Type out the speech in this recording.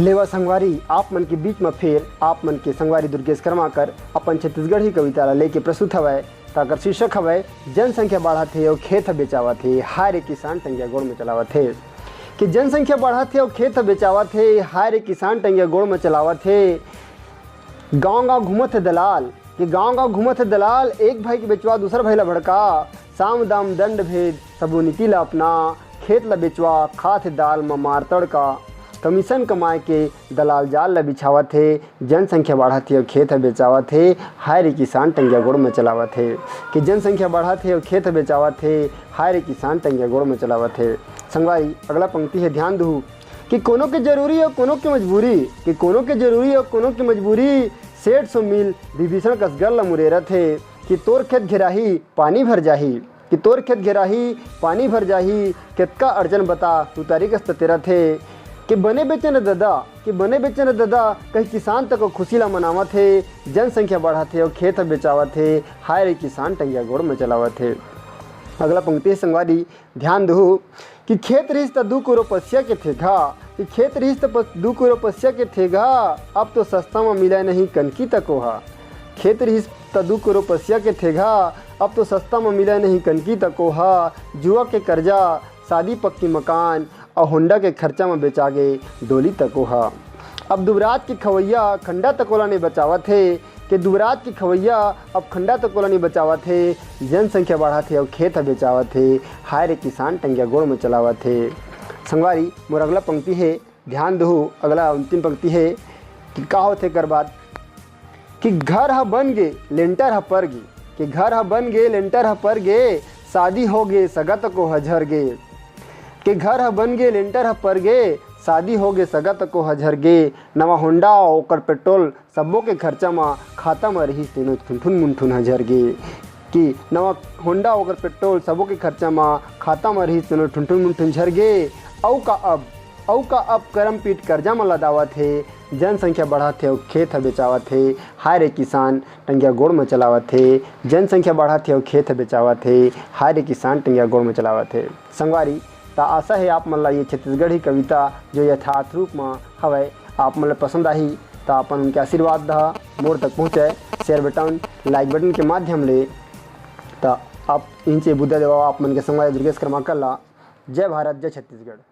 लेवा संगवारी आप मन के बीच में फिर आप मन के संगवारी दुर्गेश कर्माकर अपन छत्तीसगढ़ी कविता ला लेके प्रस्तुत हवै। ताकर शीर्षक हवै जनसंख्या बढ़त हे और खेत बेचावत हे, हाय रे किसान टंगिया गोड़ में चलावत हे। कि जनसंख्या बढ़त हे और खेत बेचावत हे, हाय रे किसान टंगिया गोड़ में चलावत हे। गाँव घूमत है दलाल, कि गाँव घूमत है दलाल, एक भाई के बेचवा दूसर भाई ला भड़का। साम दाम दंड भेद सबो नीति ला अपना, खेत ला बेचवा खात है दाल में मार तड़का। कमीशन कमाए के दलाल जाल ला बिछावत हे, जनसंख्या बढ़त हे और खेत बेचावत हे, हाय रे किसान टंगिया गोड़ में चलावत हे। कि जनसंख्या बढ़त हे और खेत बेचावत हे, हाय रे किसान टंगिया गोड़ में चलावत हे। संगवारी अगला पंक्ति है, ध्यान दहु कि कोनो के जरूरी और कोनो के मजबूरी, कि कोनो के जरूरी और कोनो के मजबूरी, 150 मील विभीषण कसगर ला मुरेरत हे। कि तोर खेत घेराही पानी भर जाही, कि तोर खेत घेराही पानी भर जाही, केतका अर्जन बता तू तारीख तेरत हे। कि बने बेचन दादा, कि बने बेचन दादा, कहीं किसान तक खुशी ला मनावत है। जनसंख्या बढ़त है और खेत बेचावत है, हाय रे किसान टंगिया गोड़ में चलावत है। अगला पंक्ति संगवारी ध्यान दहु कि खेत रहिस त 2 करोड़ पसिया के थेगा, कि खेत रहिस त 2 करोड़ पसिया के थेगा, अब तो सस्ता में मिला नहीं कनकी तक ओहा। खेत रहिस त 2 करोड़ पसिया के थेगा, अब तो सस्ता में मिला नहीं कनकी तक ओहा। जुआ के कर्जा, शादी पक्की मकान और होंडा के खर्चा में बेचा गे डोली तक ओहा। अब दुबराज की खवैया खंडा तकोला नहीं बचावत है, कि दुबराज की खवैया अब खंडा तकोला नहीं बचावत है। जनसंख्या बढ़त है और खेत बेचावत है, हाय रे किसान टंगिया गोड़ में चलावत है। संगवारी मोर अगला पंक्ति है, ध्यान दहु अगला अंतिम पंक्ति है कि का होथे कर बात कि घर ह बन गे लेंटर ह पर गे, कि घर ह बन गे लेंटर ह पर गे, शादी हो गे सगत को हजर गे। कि घर ह बन गे लेंटर ह पर गे, शादी हो गे सगत को हजर गे। नवा होंडा ओकर पेट्रोल सबो के खर्चा में खाता में रही तीनों ठुनठुन मुंठुन हजर गे। कि नवा होंडा ओकर पेट्रोल सबो के खर्चा में खाता में रही तीनों ठुनठुन मुंठुन झर गे। औ का अब करम पीट कर्जा में लदावत है। जनसंख्या बढ़त है और खेत बेचावत है, हाय रे किसान टंगिया गोड़ में चलावत है। जनसंख्या बढ़त है और खेत बेचावत है, हाय रे किसान टंगिया गोड़ में चलावत है। संगवारी ता आशा है आप मन ला ये छत्तीसगढ़ी कविता जो यथार्थ रूप में हवै आप मन ला पसंद आही। तो अपन उनके आशीर्वाद दहा मोर तक पहुँचे शेयर बटन लाइक बटन के माध्यम ले। तो आप इनसे बुद्धा देवा आप मन के संगवारी दुर्गेश कर्माकर ला। जय भारत जय छत्तीसगढ़।